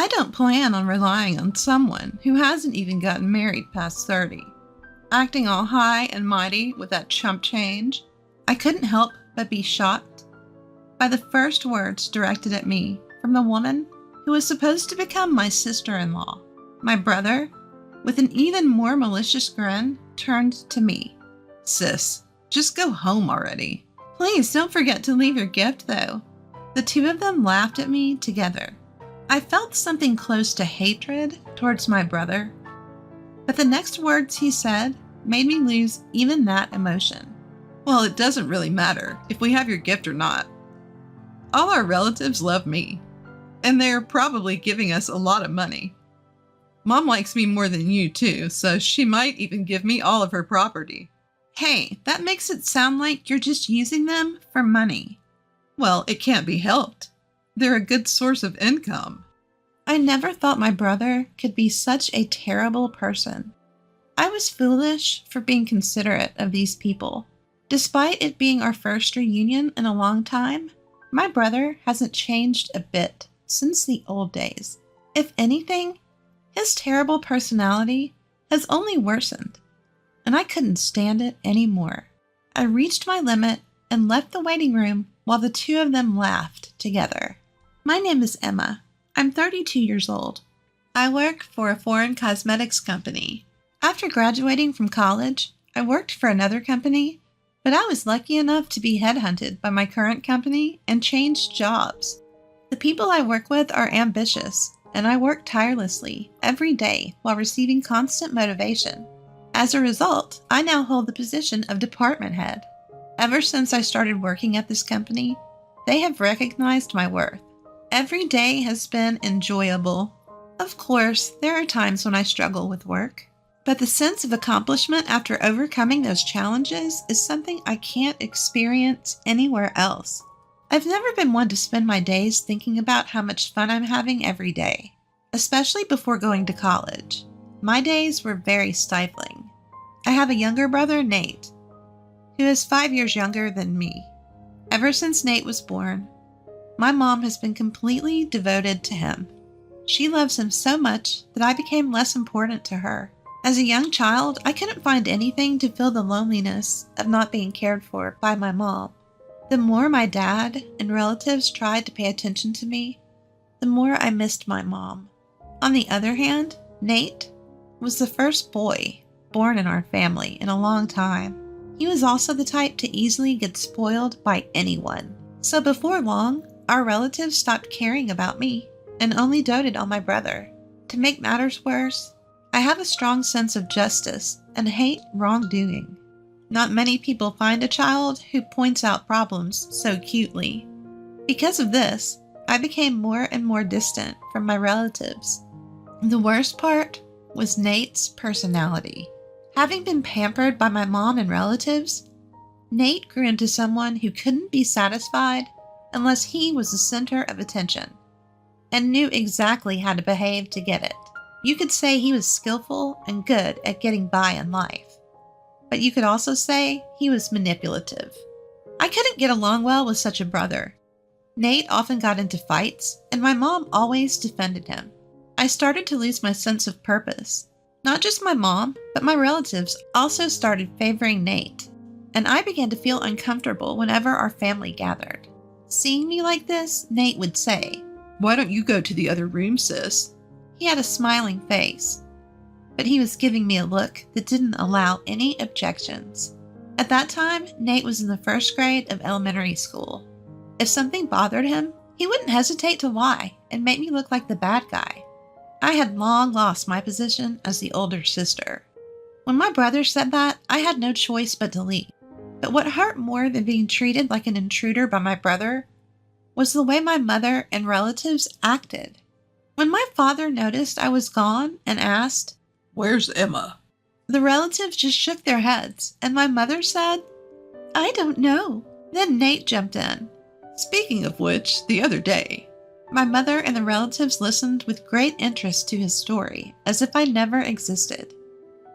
don't plan on relying on someone who hasn't even gotten married past 30. Acting all high and mighty with that chump change, I couldn't help but be shocked by the first words directed at me from the woman who was supposed to become my sister-in-law. My brother, with an even more malicious grin, turned to me. "Sis, just go home already. Please don't forget to leave your gift, though." The two of them laughed at me together. I felt something close to hatred towards my brother, but the next words he said made me lose even that emotion. "Well, it doesn't really matter if we have your gift or not. All our relatives love me, and they're probably giving us a lot of money. Mom likes me more than you too, so she might even give me all of her property." "Hey, that makes it sound like you're just using them for money." "Well, it can't be helped. They're a good source of income." I never thought my brother could be such a terrible person. I was foolish for being considerate of these people. Despite it being our first reunion in a long time, my brother hasn't changed a bit since the old days. If anything, his terrible personality has only worsened, and I couldn't stand it anymore. I reached my limit and left the waiting room while the two of them laughed together. My name is Emma. I'm 32 years old. I work for a foreign cosmetics company. After graduating from college, I worked for another company, but I was lucky enough to be headhunted by my current company and changed jobs. The people I work with are ambitious, and I work tirelessly every day while receiving constant motivation. As a result, I now hold the position of department head. Ever since I started working at this company, they have recognized my worth. Every day has been enjoyable. Of course, there are times when I struggle with work, but the sense of accomplishment after overcoming those challenges is something I can't experience anywhere else. I've never been one to spend my days thinking about how much fun I'm having every day, especially before going to college. My days were very stifling. I have a younger brother, Nate, who is 5 years younger than me. Ever since Nate was born, my mom has been completely devoted to him. She loves him so much that I became less important to her. As a young child, I couldn't find anything to fill the loneliness of not being cared for by my mom. The more my dad and relatives tried to pay attention to me, the more I missed my mom. On the other hand, Nate was the first boy born in our family in a long time. He was also the type to easily get spoiled by anyone. So before long, our relatives stopped caring about me and only doted on my brother. To make matters worse, I have a strong sense of justice and hate wrongdoing. Not many people find a child who points out problems so cutely. Because of this, I became more and more distant from my relatives. The worst part was Nate's personality. Having been pampered by my mom and relatives, Nate grew into someone who couldn't be satisfied unless he was the center of attention, and knew exactly how to behave to get it. You could say he was skillful and good at getting by in life, but you could also say he was manipulative. I couldn't get along well with such a brother. Nate often got into fights, and my mom always defended him. I started to lose my sense of purpose. Not just my mom, but my relatives also started favoring Nate, and I began to feel uncomfortable whenever our family gathered. Seeing me like this, Nate would say, "Why don't you go to the other room, sis?" He had a smiling face, but he was giving me a look that didn't allow any objections. At that time, Nate was in the first grade of elementary school. If something bothered him, he wouldn't hesitate to lie and make me look like the bad guy. I had long lost my position as the older sister. When my brother said that, I had no choice but to leave. But what hurt more than being treated like an intruder by my brother was the way my mother and relatives acted. When my father noticed I was gone and asked, "Where's Emma?" the relatives just shook their heads, and my mother said, "I don't know." Then Nate jumped in. "Speaking of which, the other day," my mother and the relatives listened with great interest to his story, as if I never existed.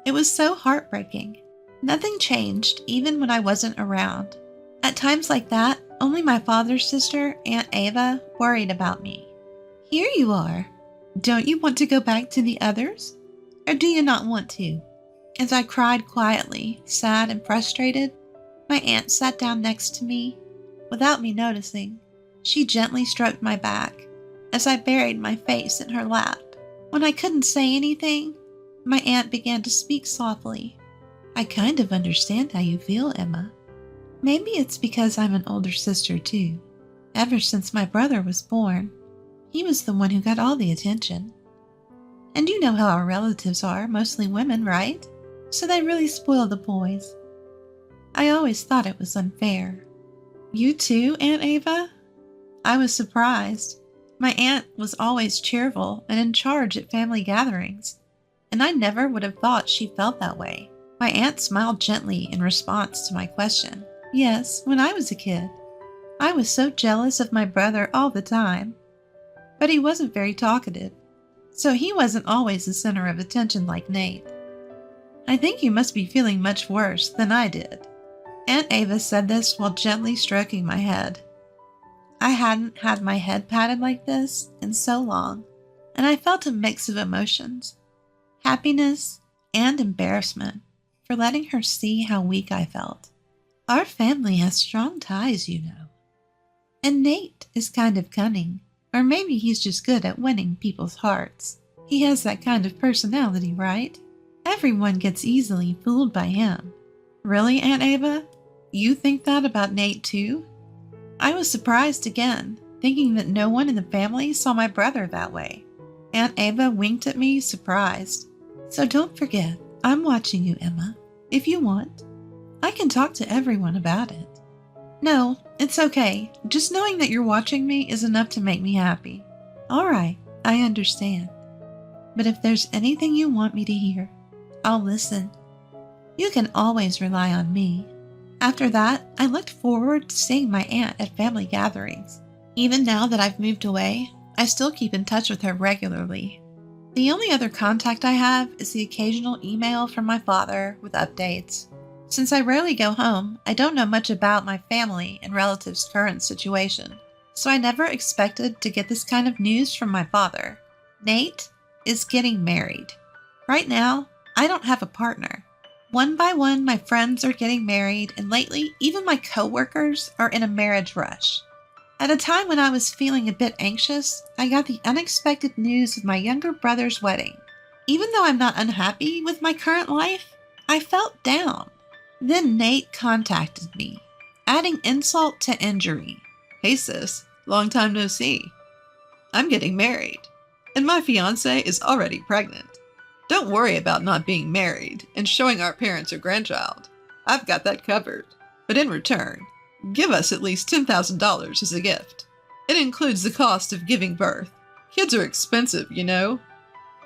It was so heartbreaking. Nothing changed, even when I wasn't around. At times like that, only my father's sister, Aunt Ava, worried about me. "Here you are. Don't you want to go back to the others? Or do you not want to? As I cried quietly, sad and frustrated, my aunt sat down next to me. Without me noticing, she gently stroked my back as I buried my face in her lap. When I couldn't say anything, my aunt began to speak softly. I kind of understand how you feel, Emma. Maybe it's because I'm an older sister too. Ever since my brother was born, he was the one who got all the attention. And you know how our relatives are, mostly women, right? So they really spoil the boys. I always thought it was unfair. You too, Aunt Ava? I was surprised. My aunt was always cheerful and in charge at family gatherings, and I never would have thought she felt that way. My aunt smiled gently in response to my question. Yes, when I was a kid, I was so jealous of my brother all the time. But he wasn't very talkative, so he wasn't always the center of attention like Nate. I think you must be feeling much worse than I did. Aunt Ava said this while gently stroking my head. I hadn't had my head patted like this in so long, and I felt a mix of emotions, happiness and embarrassment for letting her see how weak I felt. Our family has strong ties, you know. And Nate is kind of cunning, or maybe he's just good at winning people's hearts. He has that kind of personality, right? Everyone gets easily fooled by him. Really, Aunt Ava? You think that about Nate too? I was surprised again, thinking that no one in the family saw my brother that way. Aunt Ava winked at me, surprised. So don't forget, I'm watching you, Emma. If you want, I can talk to everyone about it. No, it's okay. Just knowing that you're watching me is enough to make me happy. All right, I understand. But if there's anything you want me to hear, I'll listen. You can always rely on me. After that, I looked forward to seeing my aunt at family gatherings. Even now that I've moved away, I still keep in touch with her regularly. The only other contact I have is the occasional email from my father with updates. Since I rarely go home, I don't know much about my family and relatives' current situation, so I never expected to get this kind of news from my father. Nate is getting married. Right now, I don't have a partner. One by one, my friends are getting married, and lately, even my coworkers are in a marriage rush. At a time when I was feeling a bit anxious, I got the unexpected news of my younger brother's wedding. Even though I'm not unhappy with my current life, I felt down. Then Nate contacted me, adding insult to injury. Hey sis, long time no see. I'm getting married, and my fiancée is already pregnant. Don't worry about not being married and showing our parents your grandchild. I've got that covered. But in return, give us at least $10,000 as a gift. It includes the cost of giving birth. Kids are expensive, you know.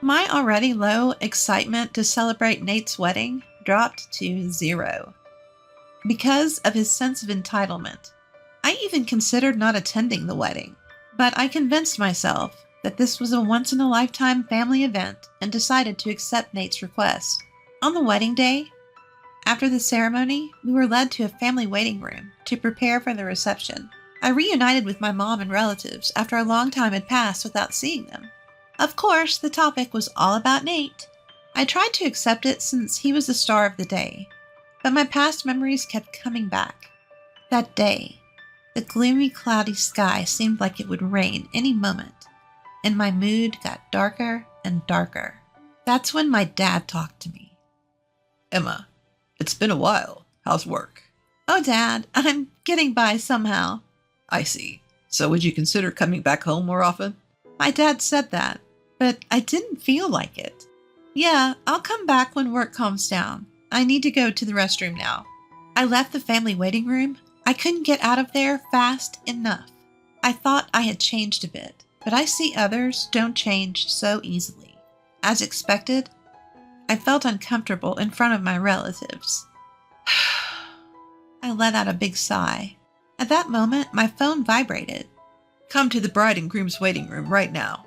My already low excitement to celebrate Nate's wedding dropped to 0. Because of his sense of entitlement, I even considered not attending the wedding. But I convinced myself that this was a once-in-a-lifetime family event and decided to accept Nate's request. On the wedding day, after the ceremony, we were led to a family waiting room to prepare for the reception. I reunited with my mom and relatives after a long time had passed without seeing them. Of course, the topic was all about Nate. I tried to accept it since he was the star of the day, but my past memories kept coming back. That day, the gloomy, cloudy sky seemed like it would rain any moment, and my mood got darker and darker. That's when my dad talked to me. Emma, it's been a while. How's work? Oh, Dad, I'm getting by somehow. I see. So would you consider coming back home more often? My dad said that, but I didn't feel like it. Yeah, I'll come back when work calms down. I need to go to the restroom now. I left the family waiting room. I couldn't get out of there fast enough. I thought I had changed a bit, but I see others don't change so easily. As expected, I felt uncomfortable in front of my relatives. I let out a big sigh. At that moment, my phone vibrated. Come to the bride and groom's waiting room right now.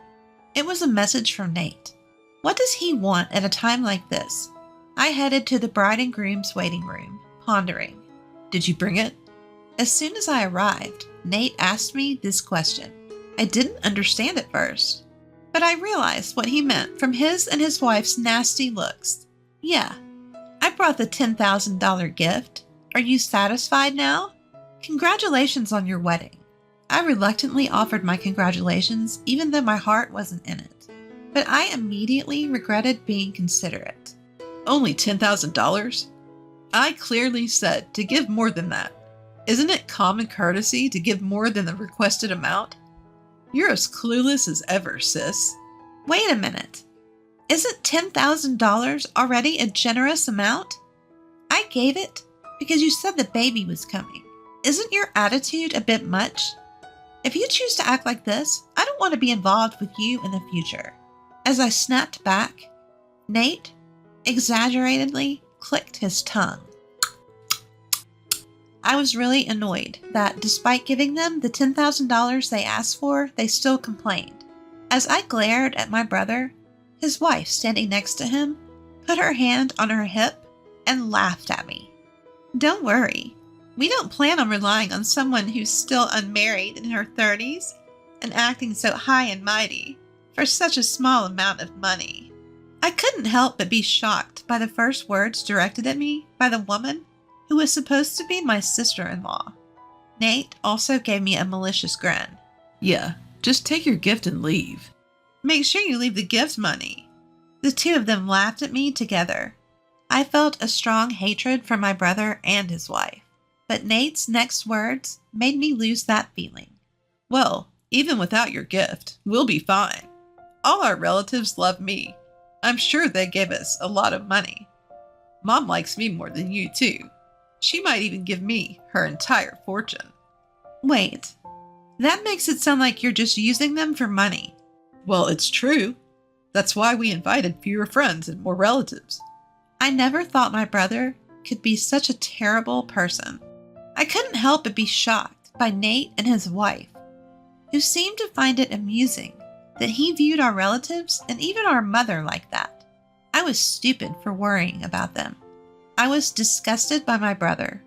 It was a message from Nate. What does he want at a time like this? I headed to the bride and groom's waiting room, pondering. Did you bring it? As soon as I arrived, Nate asked me this question. I didn't understand at first. But I realized what he meant from his and his wife's nasty looks. Yeah, I brought the $10,000 gift. Are you satisfied now? Congratulations on your wedding. I reluctantly offered my congratulations even though my heart wasn't in it. But I immediately regretted being considerate. Only $10,000? I clearly said to give more than that. Isn't it common courtesy to give more than the requested amount? You're as clueless as ever, sis. Wait a minute. Isn't $10,000 already a generous amount? I gave it because you said the baby was coming. Isn't your attitude a bit much? If you choose to act like this, I don't want to be involved with you in the future. As I snapped back, Nate exaggeratedly clicked his tongue. I was really annoyed that despite giving them the $10,000 they asked for, they still complained. As I glared at my brother, his wife standing next to him put her hand on her hip and laughed at me. Don't worry, we don't plan on relying on someone who's still unmarried in her 30s and acting so high and mighty for such a small amount of money. I couldn't help but be shocked by the first words directed at me by the woman who was supposed to be my sister-in-law. Nate also gave me a malicious grin. Yeah, just take your gift and leave. Make sure you leave the gift money. The two of them laughed at me together. I felt a strong hatred for my brother and his wife, but Nate's next words made me lose that feeling. Well, even without your gift, we'll be fine. All our relatives love me. I'm sure they give us a lot of money. Mom likes me more than you too. She might even give me her entire fortune. Wait, that makes it sound like you're just using them for money. Well, it's true. That's why we invited fewer friends and more relatives. I never thought my brother could be such a terrible person. I couldn't help but be shocked by Nate and his wife, who seemed to find it amusing that he viewed our relatives and even our mother like that. I was stupid for worrying about them. I was disgusted by my brother,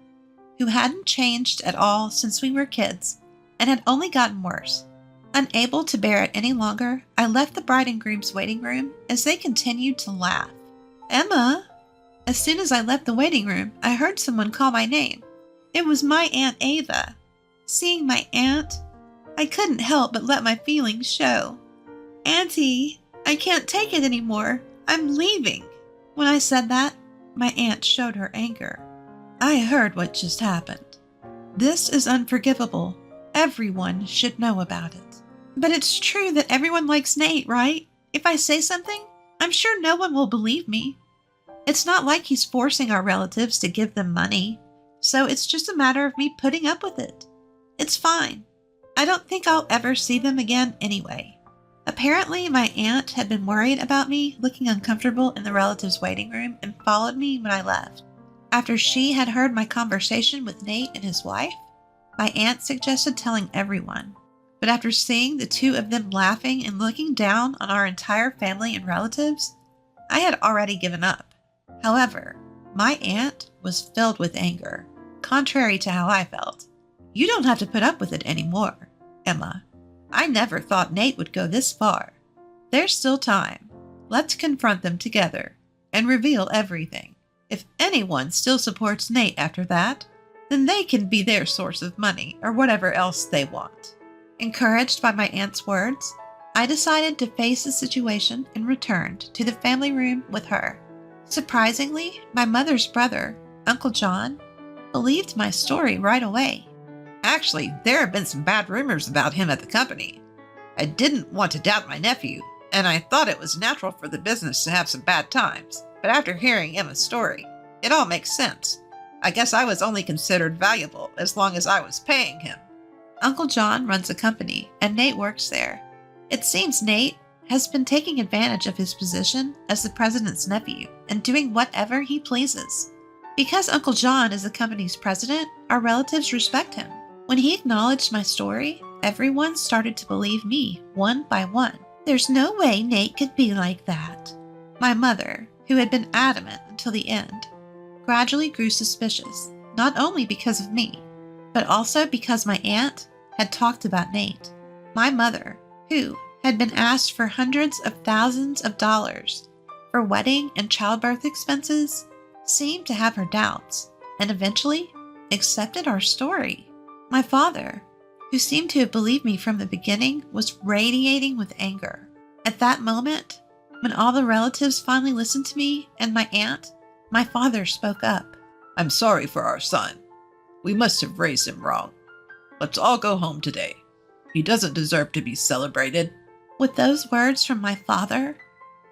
who hadn't changed at all since we were kids and had only gotten worse. Unable to bear it any longer, I left the bride and groom's waiting room as they continued to laugh. Emma! As soon as I left the waiting room, I heard someone call my name. It was my Aunt Ava. Seeing my aunt, I couldn't help but let my feelings show. Auntie, I can't take it anymore. I'm leaving. When I said that, my aunt showed her anger. I heard what just happened. This is unforgivable. Everyone should know about it. But it's true that everyone likes Nate, right? If I say something, I'm sure no one will believe me. It's not like he's forcing our relatives to give them money, so it's just a matter of me putting up with it. It's fine. I don't think I'll ever see them again anyway. Apparently, my aunt had been worried about me looking uncomfortable in the relatives' waiting room and followed me when I left. After she had heard my conversation with Nate and his wife, my aunt suggested telling everyone. But after seeing the two of them laughing and looking down on our entire family and relatives, I had already given up. However, my aunt was filled with anger, contrary to how I felt. You don't have to put up with it anymore, Emma. I never thought Nate would go this far. There's still time. Let's confront them together and reveal everything. If anyone still supports Nate after that, then they can be their source of money or whatever else they want. Encouraged by my aunt's words, I decided to face the situation and returned to the family room with her. Surprisingly, my mother's brother, Uncle John, believed my story right away. Actually, there have been some bad rumors about him at the company. I didn't want to doubt my nephew, and I thought it was natural for the business to have some bad times. But after hearing Emma's story, it all makes sense. I guess I was only considered valuable as long as I was paying him. Uncle John runs a company, and Nate works there. It seems Nate has been taking advantage of his position as the president's nephew and doing whatever he pleases. Because Uncle John is the company's president, our relatives respect him. When he acknowledged my story, everyone started to believe me, one by one. There's no way Nate could be like that. My mother, who had been adamant until the end, gradually grew suspicious, not only because of me, but also because my aunt had talked about Nate. My mother, who had been asked for hundreds of thousands of dollars for wedding and childbirth expenses, seemed to have her doubts and eventually accepted our story. My father, who seemed to have believed me from the beginning, was radiating with anger. At that moment, when all the relatives finally listened to me and my aunt, my father spoke up. I'm sorry for our son. We must have raised him wrong. Let's all go home today. He doesn't deserve to be celebrated. With those words from my father,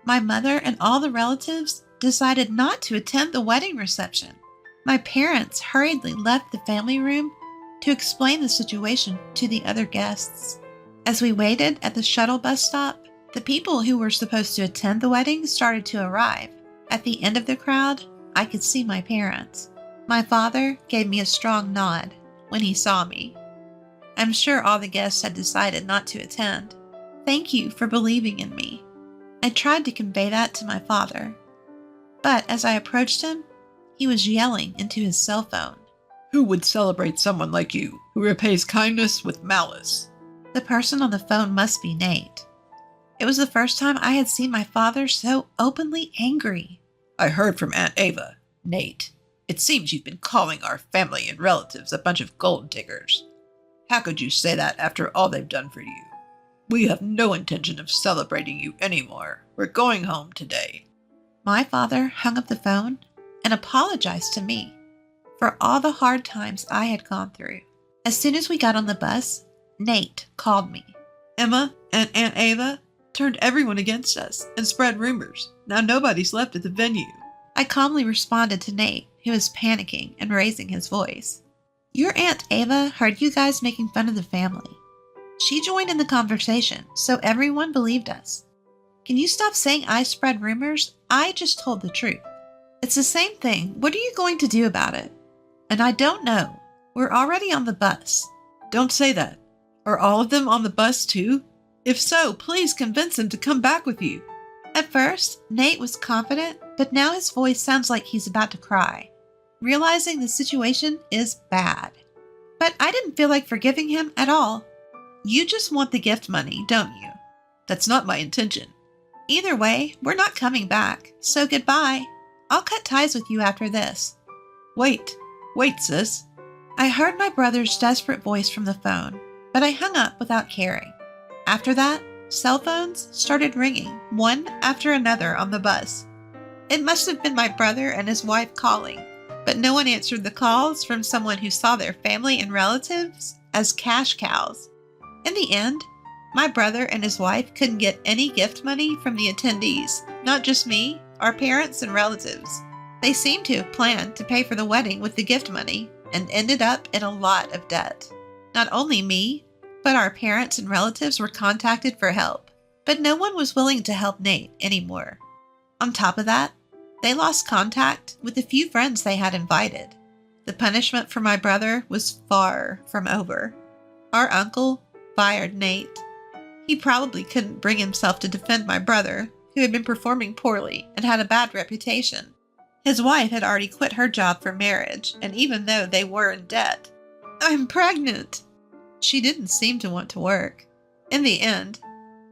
my mother and all the relatives decided not to attend the wedding reception. My parents hurriedly left the family room to explain the situation to the other guests. As we waited at the shuttle bus stop, the people who were supposed to attend the wedding started to arrive. At the end of the crowd, I could see my parents. My father gave me a strong nod when he saw me. I'm sure all the guests had decided not to attend. Thank you for believing in me. I tried to convey that to my father, but as I approached him, he was yelling into his cell phone. Who would celebrate someone like you, who repays kindness with malice? The person on the phone must be Nate. It was the first time I had seen my father so openly angry. I heard from Aunt Ava. Nate, it seems you've been calling our family and relatives a bunch of gold diggers. How could you say that after all they've done for you? We have no intention of celebrating you anymore. We're going home today. My father hung up the phone and apologized to me for all the hard times I had gone through. As soon as we got on the bus, Nate called me. Emma and Aunt Ava turned everyone against us and spread rumors. Now nobody's left at the venue. I calmly responded to Nate, who was panicking and raising his voice. Your Aunt Ava heard you guys making fun of the family. She joined in the conversation, so everyone believed us. Can you stop saying I spread rumors? I just told the truth. It's the same thing. What are you going to do about it? And I don't know. We're already on the bus. Don't say that. Are all of them on the bus too? If so, please convince them to come back with you. At first, Nate was confident, but now his voice sounds like he's about to cry, realizing the situation is bad. But I didn't feel like forgiving him at all. You just want the gift money, don't you? That's not my intention. Either way, we're not coming back, so goodbye. I'll cut ties with you after this. Wait, sis. I heard my brother's desperate voice from the phone, but I hung up without caring. After that, cell phones started ringing, one after another on the bus. It must have been my brother and his wife calling, but no one answered the calls from someone who saw their family and relatives as cash cows. In the end, my brother and his wife couldn't get any gift money from the attendees, not just me, our parents and relatives. They seemed to have planned to pay for the wedding with the gift money and ended up in a lot of debt. Not only me, but our parents and relatives were contacted for help, but no one was willing to help Nate anymore. On top of that, they lost contact with the few friends they had invited. The punishment for my brother was far from over. Our uncle fired Nate. He probably couldn't bring himself to defend my brother, who had been performing poorly and had a bad reputation. His wife had already quit her job for marriage, and even though they were in debt, I'm pregnant. She didn't seem to want to work. In the end,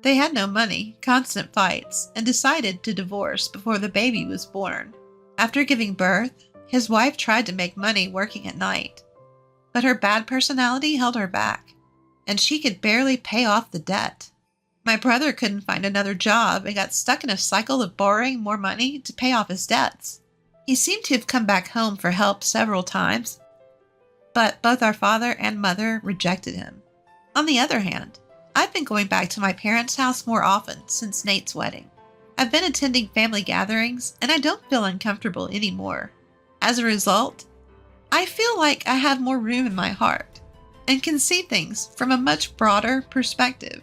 they had no money, constant fights, and decided to divorce before the baby was born. After giving birth, his wife tried to make money working at night, but her bad personality held her back, and she could barely pay off the debt. My brother couldn't find another job and got stuck in a cycle of borrowing more money to pay off his debts. He seemed to have come back home for help several times, but both our father and mother rejected him. On the other hand, I've been going back to my parents' house more often since Nate's wedding. I've been attending family gatherings, and I don't feel uncomfortable anymore. As a result, I feel like I have more room in my heart and can see things from a much broader perspective.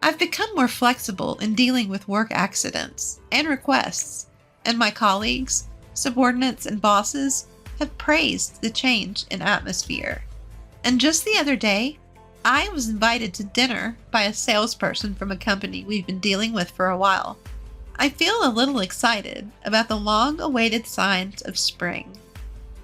I've become more flexible in dealing with work accidents and requests, and my colleagues, subordinates, and bosses have praised the change in atmosphere. And just the other day, I was invited to dinner by a salesperson from a company we've been dealing with for a while. I feel a little excited about the long-awaited signs of spring.